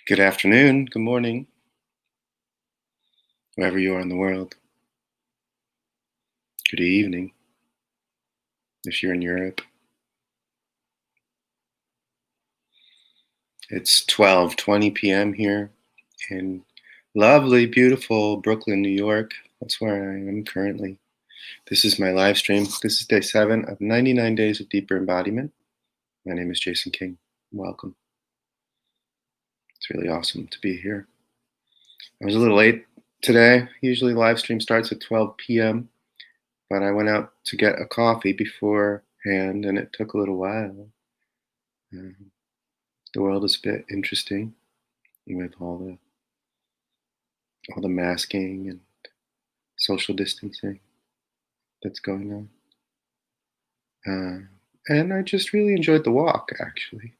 Good afternoon, good morning, wherever you are in the world. Good evening, if you're in Europe. It's 12:20 p.m. here in lovely, beautiful Brooklyn, New York. That's where I am currently. This is my live stream. This is day 7 of 99 days of deeper embodiment. My name is Jason King. Welcome. It's really awesome to be here. I was a little late today. Usually live stream starts at 12 p.m., but I went out to get a coffee beforehand and it took a little while. The world is a bit interesting with all the masking and social distancing that's going on. And I just really enjoyed the walk, actually.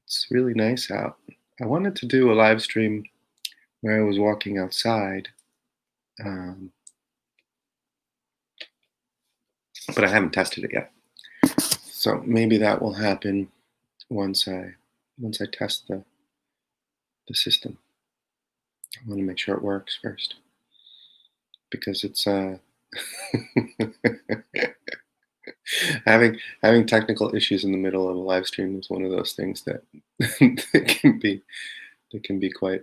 It's really nice out. I wanted to do a live stream where I was walking outside, um, but I haven't tested it yet. So maybe that will happen once I test the system. I want to make sure it works first because it's having technical issues in the middle of a live stream is one of those things that that can be quite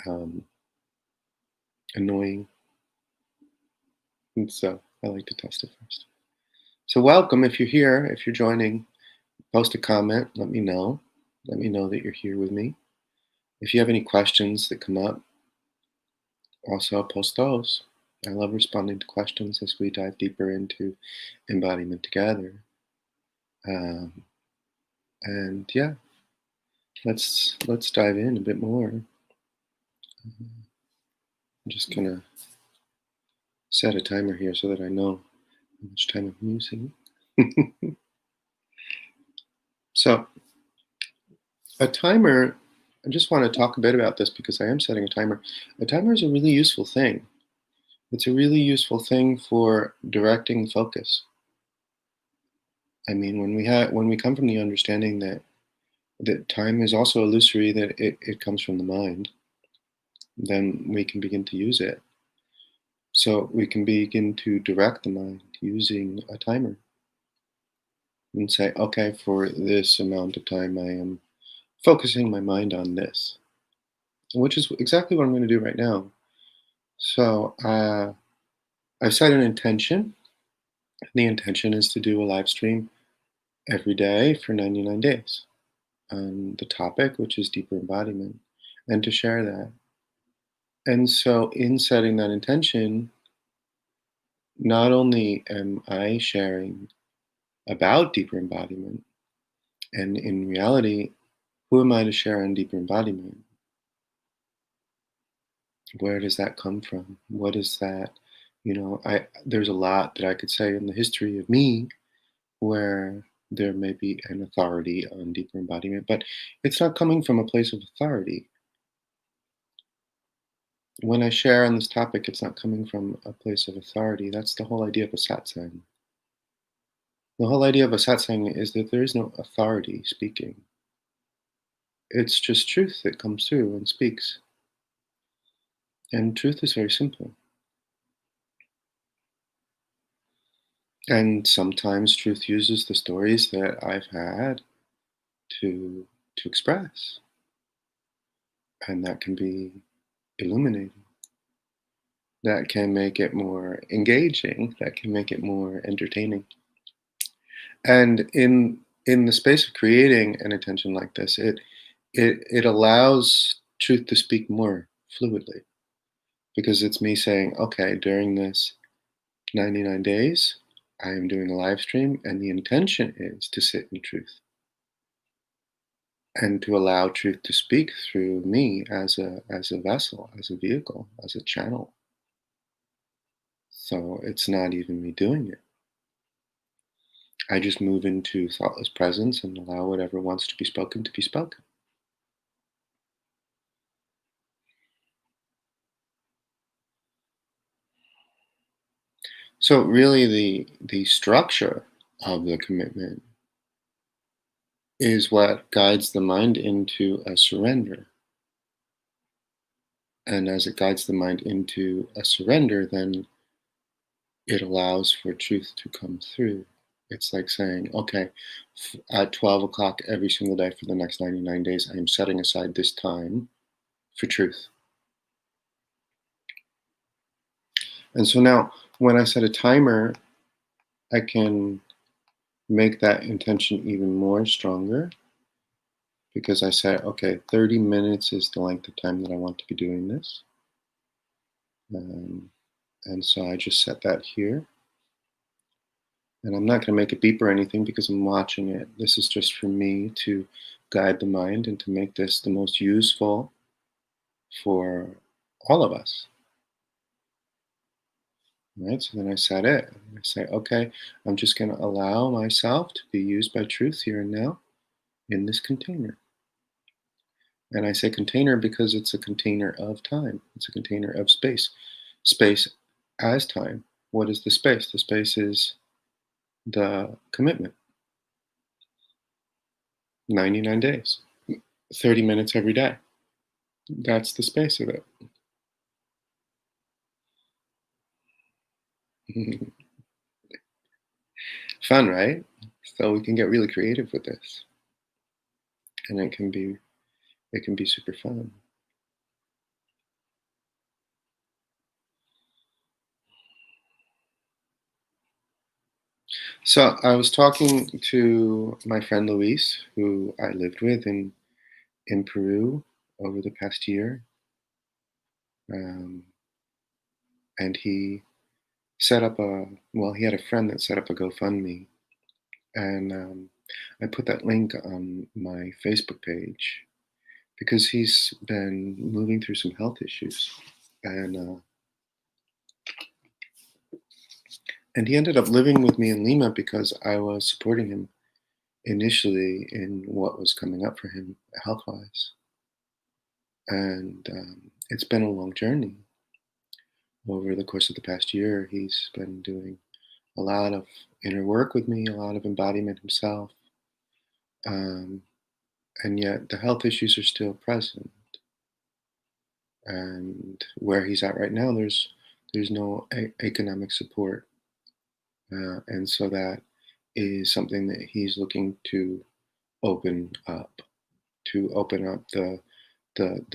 um, annoying, and so I like to test it first. So welcome if you're here, if you're joining. Post a comment. Let me know. Let me know that you're here with me. If you have any questions that come up, also post those. I love responding to questions as we dive deeper into embodiment together. Um, and yeah, let's dive in a bit more. I'm just gonna set a timer here so that I know how much time I'm using. So a timer, I just want to talk a bit about this because I am setting a timer. A timer is a really useful thing. It's a really useful thing for directing focus. I mean, when we come from the understanding that time is also illusory, that it comes from the mind, then we can begin to use it. So we can begin to direct the mind using a timer and say, okay, for this amount of time, I am focusing my mind on this, which is exactly what I'm going to do right now. So I've set an intention. The intention is to do a live stream every day for 99 days on the topic, which is deeper embodiment, and to share that. And so, in setting that intention, not only am I sharing about deeper embodiment, and in reality, who am I to share on deeper embodiment? Where does that come from? What is that? There's a lot that I could say in the history of me where there may be an authority on deeper embodiment, but it's not coming from a place of authority. When I share on this topic, it's not coming from a place of authority. That's the whole idea of a satsang. The whole idea of a satsang is that there is no authority speaking. It's just truth that comes through and speaks. And truth is very simple. And sometimes truth uses the stories that I've had to express. And that can be illuminating. That can make it more engaging. That can make it more entertaining. And in the space of creating an intention like this, it allows truth to speak more fluidly because it's me saying, okay, during this 99 days, I am doing a live stream, and the intention is to sit in truth and to allow truth to speak through me as a vessel, as a vehicle, as a channel. So it's not even me doing it. I just move into thoughtless presence and allow whatever wants to be spoken to be spoken. So really the structure of the commitment is what guides the mind into a surrender. And as it guides the mind into a surrender, then it allows for truth to come through. It's like saying, okay, at 12 o'clock every single day for the next 99 days, I am setting aside this time for truth. And so now, when I set a timer, I can make that intention even more stronger because I say, okay, 30 minutes is the length of time that I want to be doing this. And so I just set that here. And I'm not going to make it beep or anything because I'm watching it. This is just for me to guide the mind and to make this the most useful for all of us. Right? So then I set it. I say, okay, I'm just going to allow myself to be used by truth here and now in this container. And I say container because it's a container of time. It's a container of space. Space as time. What is the space? The space is the commitment. 99 days. 30 minutes every day. That's the space of it. Fun, right? So we can get really creative with this. And it can be super fun. So I was talking to my friend Luis, who I lived with in Peru over the past year. And he set up he had a friend that set up a GoFundMe. And I put that link on my Facebook page because he's been moving through some health issues. And he ended up living with me in Lima because I was supporting him initially in what was coming up for him health wise. And it's been a long journey. Over the course of the past year, he's been doing a lot of inner work with me, a lot of embodiment himself. Um, and yet the health issues are still present. And where he's at right now, there's no economic support. And so that is something that he's looking to open up, the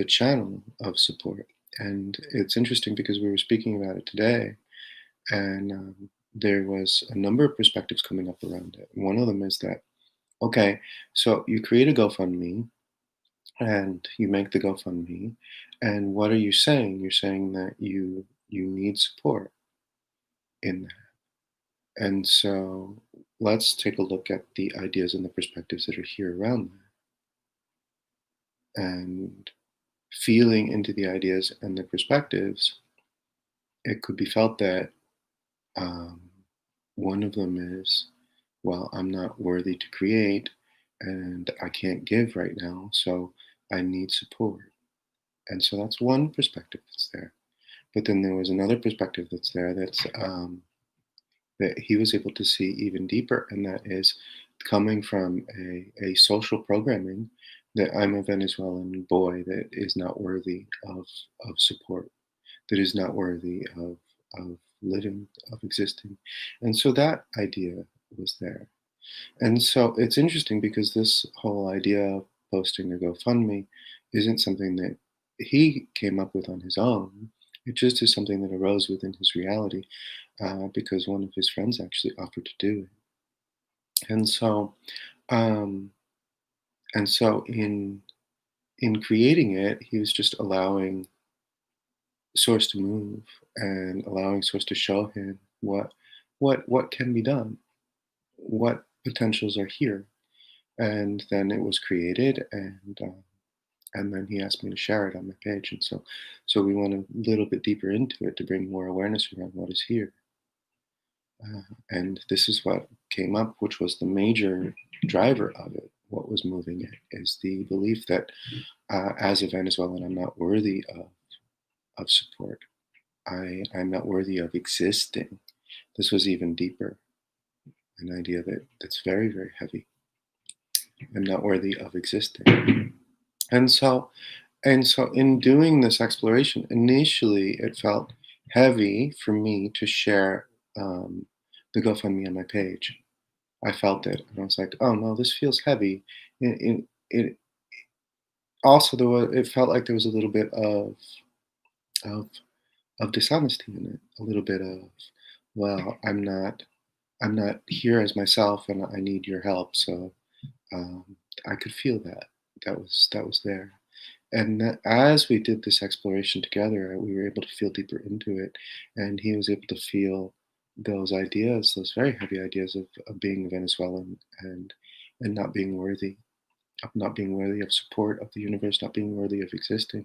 channel of support. And it's interesting because we were speaking about it today, and there was a number of perspectives coming up around it. One of them is that, okay, so you create a GoFundMe and you make the GoFundMe, and what are you saying? You're saying that you need support in that. And so let's take a look at the ideas and the perspectives that are here around that. And feeling into the ideas and the perspectives, it could be felt that um, one of them is, well, I'm not worthy to create and I can't give right now, so I need support. And so that's one perspective that's there. But then there was another perspective that's there that he was able to see even deeper, and that is coming from a social programming that I'm a Venezuelan boy that is not worthy of support, that is not worthy of living, of existing. And so that idea was there. And so it's interesting because this whole idea of posting a GoFundMe isn't something that he came up with on his own. It just is something that arose within his reality because one of his friends actually offered to do it. And so, um, in creating it, he was just allowing Source to move and allowing Source to show him what can be done, what potentials are here. And then it was created, and then he asked me to share it on my page. And so we went a little bit deeper into it to bring more awareness around what is here. And this is what came up, which was the major driver of it. What was moving it is the belief that as a Venezuelan, I'm not worthy of support. I'm not worthy of existing. This was even deeper, an idea that's very, very heavy. I'm not worthy of existing. And so, in doing this exploration, initially it felt heavy for me to share the GoFundMe on my page. I felt it, and I was like, "Oh no, this feels heavy." It also it felt like there was a little bit of dishonesty in it, a little bit of, well, I'm not here as myself, and I need your help. So um, I could feel that that was there. And that as we did this exploration together, we were able to feel deeper into it, and he was able to feel those ideas, those very heavy ideas of being a Venezuelan and not being worthy, of not being worthy of support of the universe, not being worthy of existing.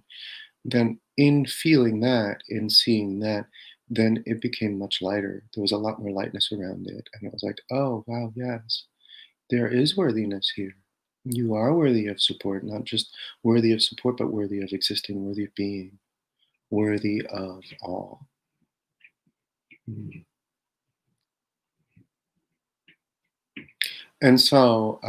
Then, in feeling that, in seeing that, then it became much lighter. There was a lot more lightness around it, and I was like, "Oh wow, yes, there is worthiness here. You are worthy of support, not just worthy of support, but worthy of existing, worthy of being, worthy of all." Mm. And so,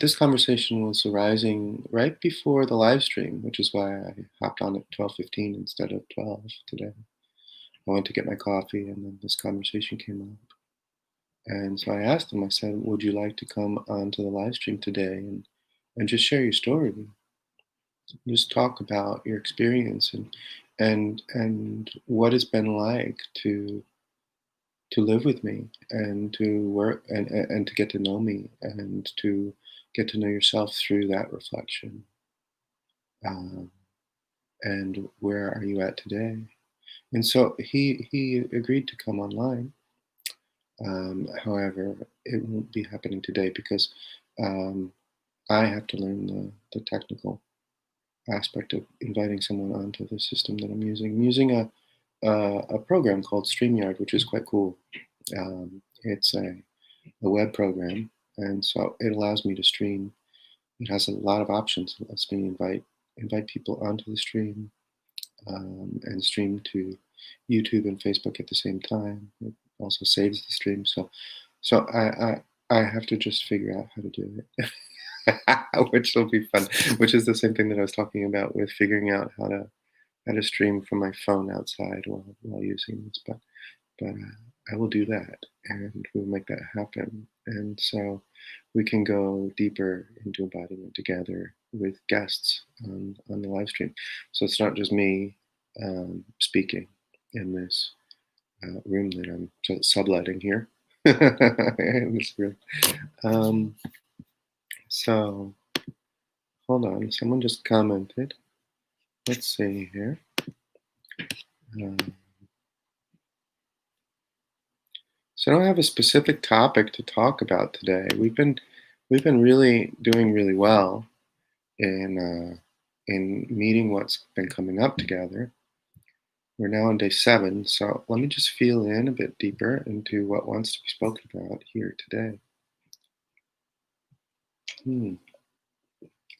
this conversation was arising right before the live stream, which is why I hopped on at 12:15 instead of 12 today. I went to get my coffee, and then this conversation came up. And so I asked him. I said, "Would you like to come onto the live stream today and just share your story? Just talk about your experience and what it's been like to live with me and to work and to get to know me and to get to know yourself through that reflection. Um, and where are you at today?" And so he agreed to come online. However, it won't be happening today because um, I have to learn the technical aspect of inviting someone onto the system that I'm using. I'm using a program called Streamyard, which is quite cool. It's a web program, and so it allows me to stream. It has a lot of options. It lets me invite people onto the stream and stream to YouTube and Facebook at the same time. It also saves the stream. So I have to just figure out how to do it. Which will be fun. Which is the same thing that I was talking about with figuring out how to stream from my phone outside while using this. But I will do that, and we'll make that happen. And so we can go deeper into embodiment together with guests on the live stream. So it's not just me speaking in this room that I'm subletting here. In this room. Um, so hold on, someone just commented. Let's see here. Um, so I don't have a specific topic to talk about today. We've been really doing really well in meeting what's been coming up together. We're now on day 7, so let me just feel in a bit deeper into what wants to be spoken about here today.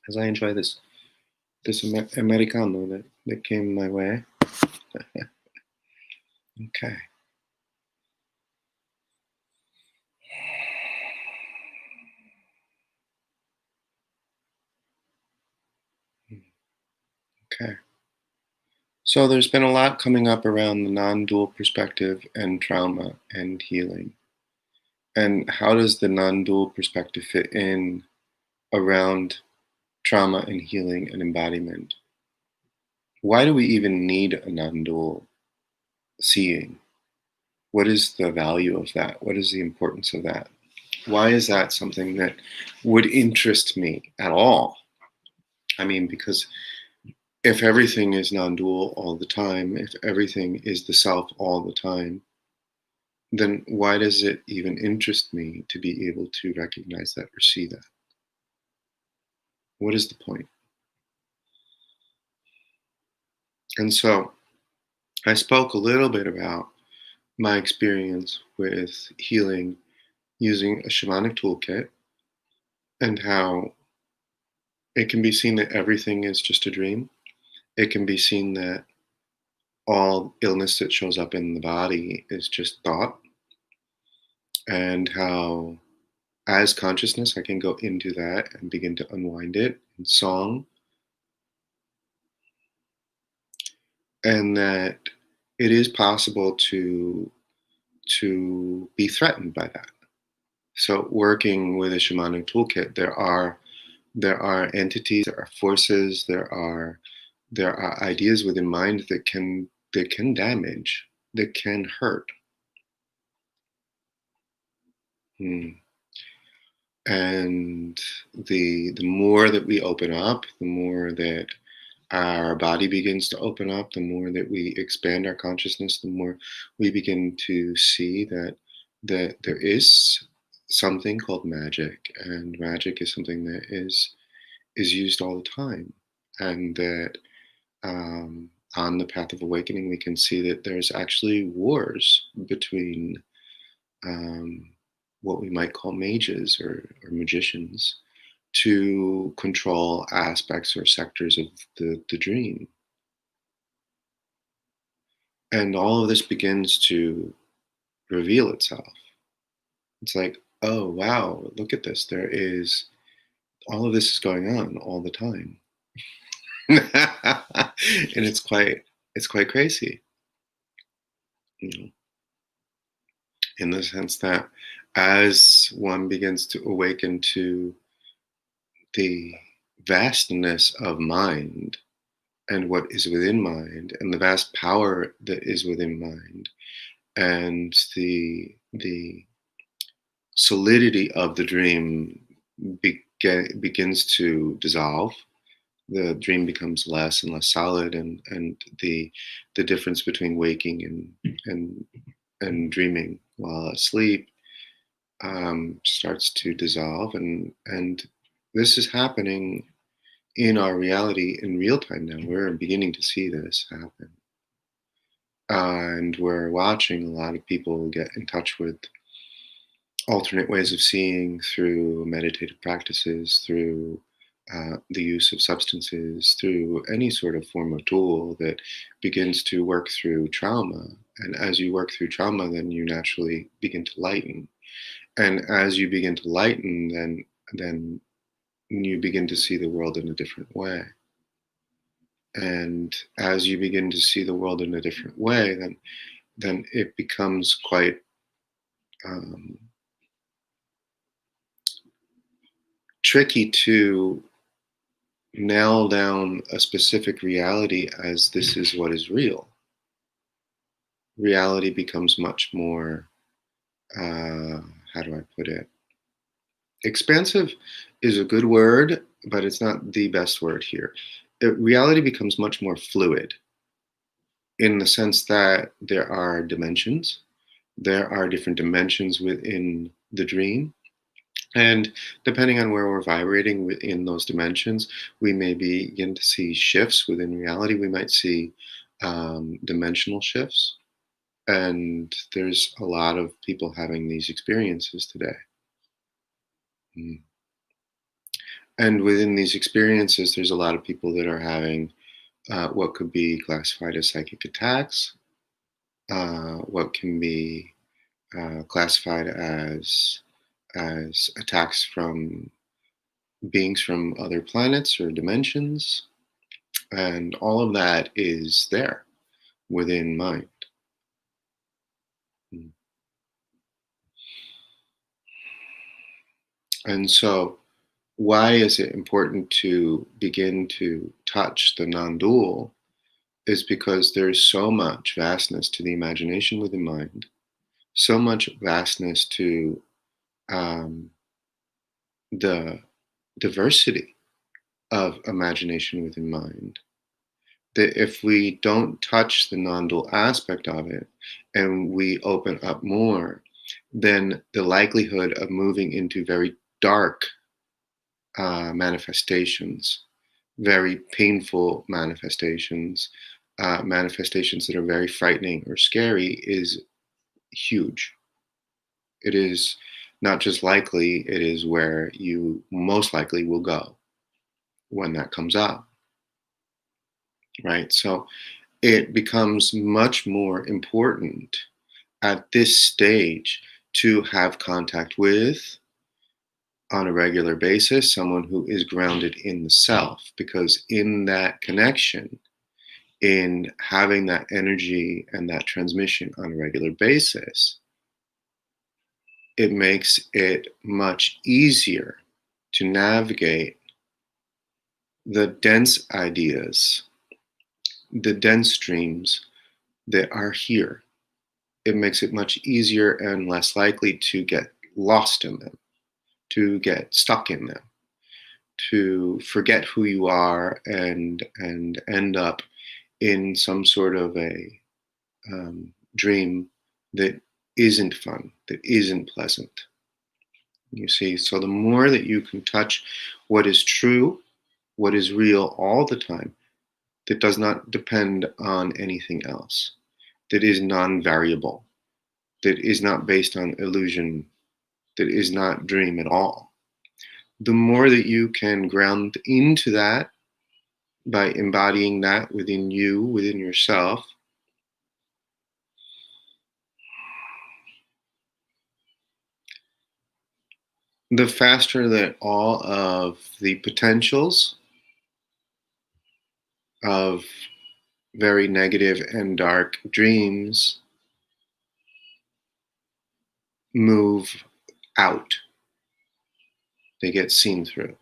As I enjoy this Americano that came my way. Okay. Okay. So there's been a lot coming up around the non-dual perspective and trauma and healing. And how does the non-dual perspective fit in around trauma and healing and embodiment? Why do we even need a non-dual seeing? What is the value of that? What is the importance of that? Why is that something that would interest me at all? I mean, because if everything is non-dual all the time, if everything is the self all the time, then why does it even interest me to be able to recognize that or see that? What is the point? And so I spoke a little bit about my experience with healing using a shamanic toolkit and how it can be seen that everything is just a dream. It can be seen that all illness that shows up in the body is just thought, and how as consciousness, I can go into that and begin to unwind it in song, and that it is possible to be threatened by that. So, working with a Shimano Toolkit, there are entities, there are forces, there are ideas within mind that can damage, that can hurt. Hmm. And the more that we open up, the more that our body begins to open up, the more that we expand our consciousness, the more we begin to see that there is something called magic, and magic is something that is used all the time, and that on the path of awakening, we can see that there's actually wars between um, what we might call mages or magicians to control aspects or sectors of the dream. And all of this begins to reveal itself. It's like, oh, wow, look at this. There is all of this is going on all the time. And it's quite crazy, you know, in the sense that as one begins to awaken to the vastness of mind and what is within mind and the vast power that is within mind and the solidity of the dream begins to dissolve. The dream becomes less and less solid, and the difference between waking and dreaming while asleep starts to dissolve, and this is happening in our reality in real time now. We're beginning to see this happen. And we're watching a lot of people get in touch with alternate ways of seeing through meditative practices, through the use of substances, through any sort of form of tool that begins to work through trauma. And as you work through trauma, then you naturally begin to lighten. And as you begin to lighten, then you begin to see the world in a different way. And as you begin to see the world in a different way, then it becomes quite um, tricky to nail down a specific reality as this is what is real. Reality becomes much more, how do I put it? Expansive is a good word, but it's not the best word here. Reality becomes much more fluid in the sense that there are dimensions. There are different dimensions within the dream. And depending on where we're vibrating within those dimensions, we may begin to see shifts within reality. We might see dimensional shifts. And there's a lot of people having these experiences today. Mm. And within these experiences, there's a lot of people that are having what could be classified as psychic attacks, what can be classified as attacks from beings from other planets or dimensions, and all of that is there within mind. Mm. And so, why is it important to begin to touch the non-dual? Is because there's so much vastness to the imagination within mind, so much vastness to um, the diversity of imagination within mind, that if we don't touch the non-dual aspect of it and we open up more, then the likelihood of moving into very dark manifestations, very painful manifestations, manifestations that are very frightening or scary is huge. It is not just likely, it is where you most likely will go when that comes up, right? So it becomes much more important at this stage to have contact with on a regular basis, someone who is grounded in the self, because in that connection, in having that energy and that transmission on a regular basis, it makes it much easier to navigate the dense ideas, the dense streams that are here. It makes it much easier and less likely to get lost in them, to get stuck in them, to forget who you are and end up in some sort of a dream that isn't fun, that isn't pleasant. You see, so the more that you can touch what is true, what is real all the time, that does not depend on anything else, that is non-variable, that is not based on illusion, that is not dream at all. The more that you can ground into that by embodying that within you, within yourself, the faster that all of the potentials of very negative and dark dreams move out. They get seen through.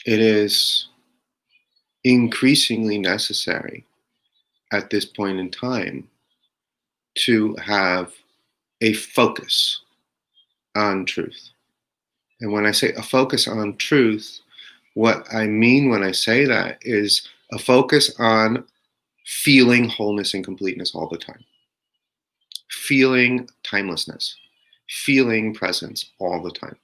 It is increasingly necessary at this point in time to have a focus on truth. And when I say a focus on truth, what I mean when I say that is a focus on feeling wholeness and completeness all the time, feeling timelessness, feeling presence all the time,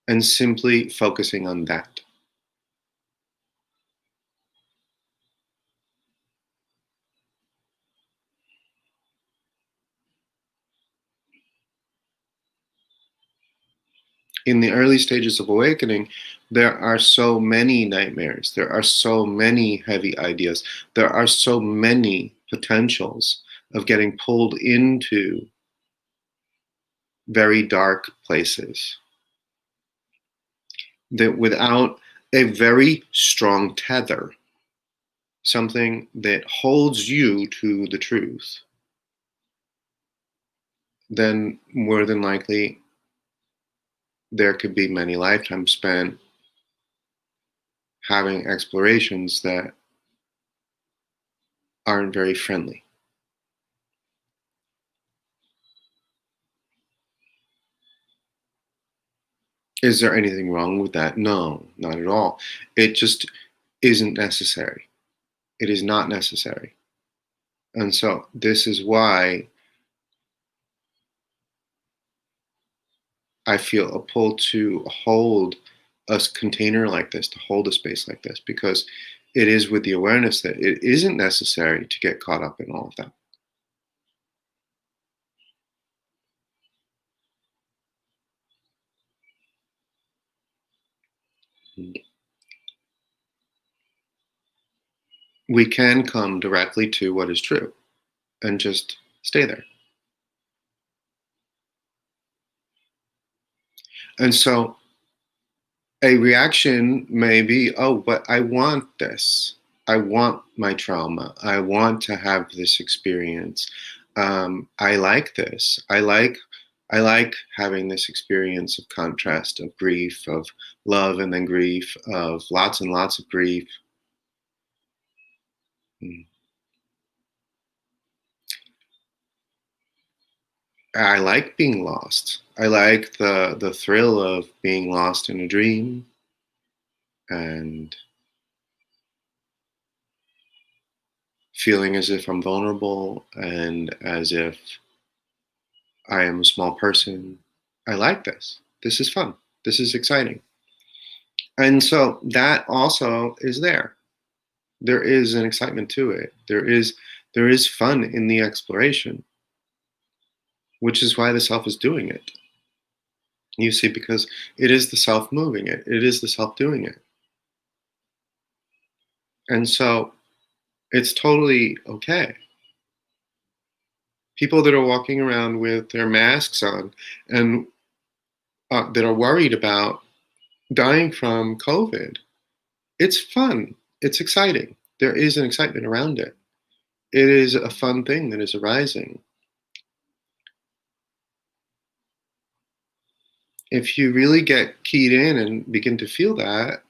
and simply focusing on that. In the early stages of awakening, there are so many nightmares, there are so many heavy ideas, there are so many potentials of getting pulled into very dark places that without a very strong tether, something that holds you to the truth, then more than likely there could be many lifetimes spent having explorations that aren't very friendly. Is there anything wrong with that? No, not at all. It just isn't necessary. It is not necessary. And so this is why I feel a pull to hold a container like this, to hold a space like this, because it is with the awareness that it isn't necessary to get caught up in all of that. We can come directly to what is true and just stay there. And so a reaction may be, oh, but I want this. I want my trauma. I want to have this experience. I like this. I like having this experience of contrast, of grief, of love and then grief, of lots and lots of grief. I like being lost. I like the thrill of being lost in a dream and feeling as if I'm vulnerable and as if I am a small person. I like this. This is fun. This is exciting. And so that also is there. There is an excitement to it. There is fun in the exploration, which is why the self is doing it. You see, because it is the self moving it, it is the self doing it. And so it's totally okay. People that are walking around with their masks on and that are worried about dying from COVID, it's fun. It's exciting. There is an excitement around it. It is a fun thing that is arising. If you really get keyed in and begin to feel that,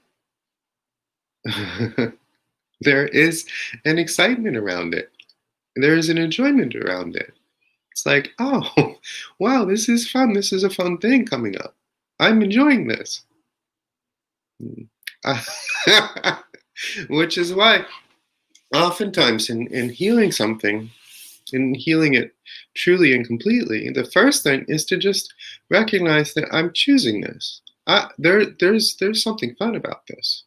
there is an excitement around it. There is an enjoyment around it. It's like, oh, wow, this is fun. This is a fun thing coming up. I'm enjoying this. Which is why, oftentimes, in healing something, in healing it truly and completely, the first thing is to just recognize that I'm choosing this. There's something fun about this.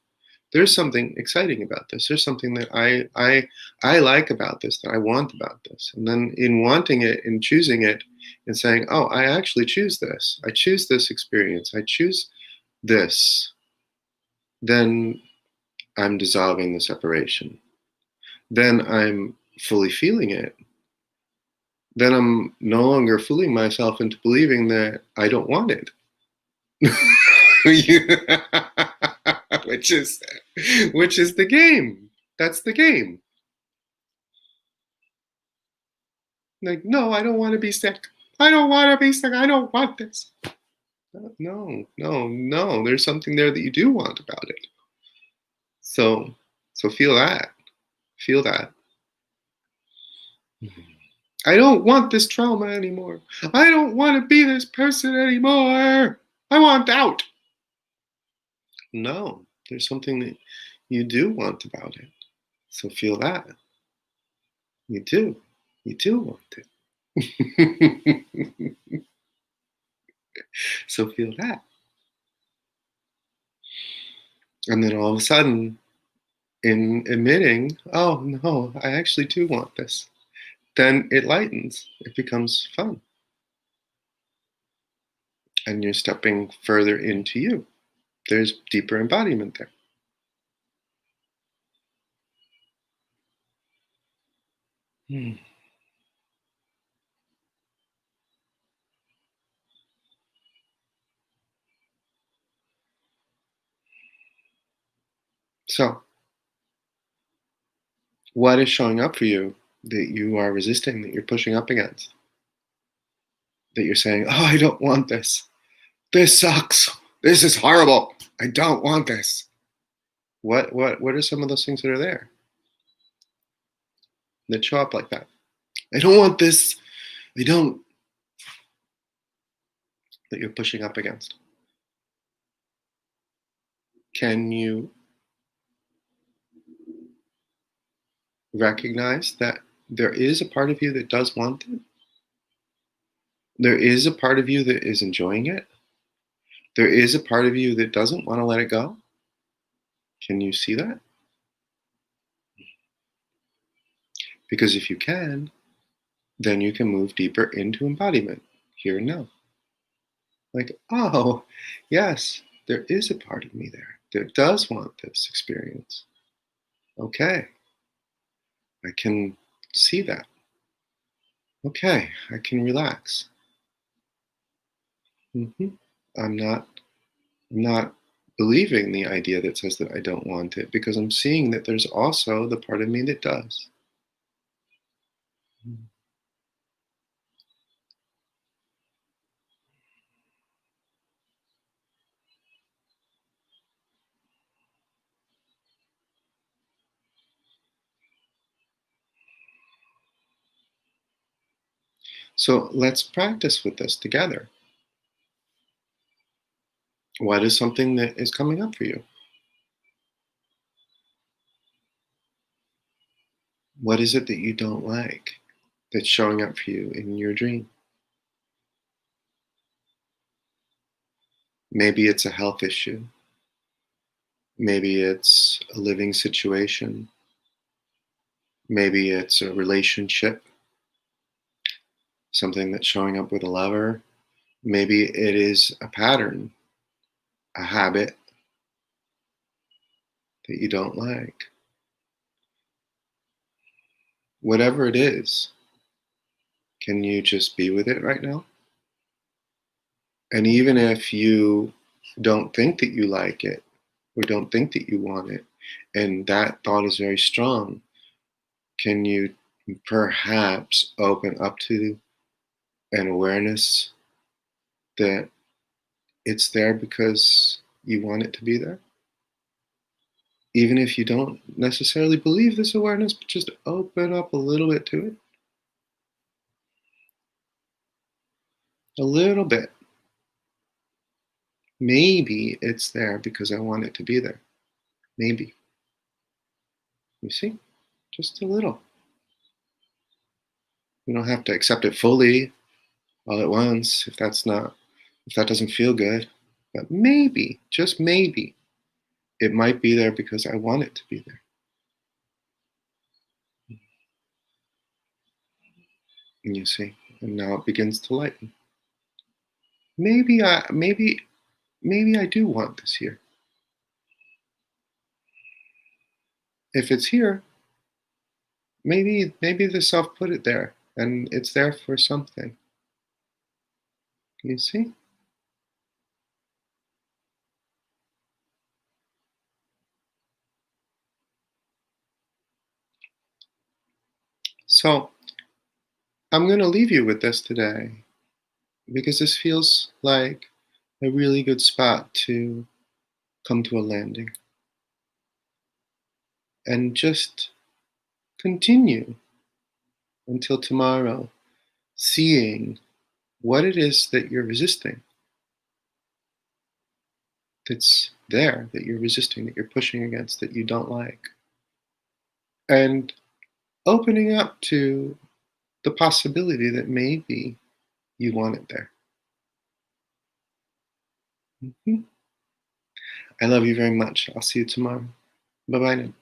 There's something exciting about this. There's something that I like about this, that I want about this. And then in wanting it and choosing it and saying, oh, I actually choose this. I choose this experience. I choose this. Then I'm dissolving the separation. Then I'm fully feeling it. Then I'm no longer fooling myself into believing that I don't want it. which is the game. That's the game. Like, no, I don't want to be sick. I don't want to be sick. I don't want this. No, no, no. There's something there that you do want about it. So feel that. Feel that. I don't want this trauma anymore. I don't want to be this person anymore. I want out. No, there's something that you do want about it. So feel that. You do. You do want it. So feel that. And then all of a sudden, in admitting, oh no, I actually do want this, then it lightens. It becomes fun. And you're stepping further into you. There's deeper embodiment there. So, what is showing up for you that you are resisting, that you're pushing up against? That you're saying, oh, I don't want this. This sucks. This is horrible. I don't want this. What are some of those things that are there that show up like that? I don't want this. I don't. That you're pushing up against. Can you recognize that there is a part of you that does want it? There is a part of you that is enjoying it. There is a part of you that doesn't want to let it go. Can you see that? Because if you can, then you can move deeper into embodiment here and now. Like, oh, yes, there is a part of me there that does want this experience. Okay, I can see that. Okay, I can relax. I'm not believing the idea that says that I don't want it, because I'm seeing that there's also the part of me that does. So let's practice with this together. What is something that is coming up for you? What is it that you don't like that's showing up for you in your dream? Maybe it's a health issue. Maybe it's a living situation. Maybe it's a relationship, something that's showing up with a lover. Maybe it is a pattern, a habit that you don't like. Whatever it is, can you just be with it right now? And even if you don't think that you like it or don't think that you want it, and that thought is very strong, can you perhaps open up to an awareness that it's there because you want it to be there? Even if you don't necessarily believe this awareness, but just open up a little bit to it. A little bit. Maybe it's there because I want it to be there. Maybe. You see? Just a little. You don't have to accept it fully all at once if that doesn't feel good. But maybe, just maybe, it might be there because I want it to be there. And you see? And now it begins to lighten. Maybe I do want this here. If it's here, maybe the self put it there and it's there for something. You see? So I'm going to leave you with this today because this feels like a really good spot to come to a landing and just continue until tomorrow, seeing what it is that you're resisting, that's there, that you're resisting, that you're pushing against, that you don't like, and opening up to the possibility that maybe you want it there. Mhm. I love you very much. I'll see you tomorrow. Bye bye now.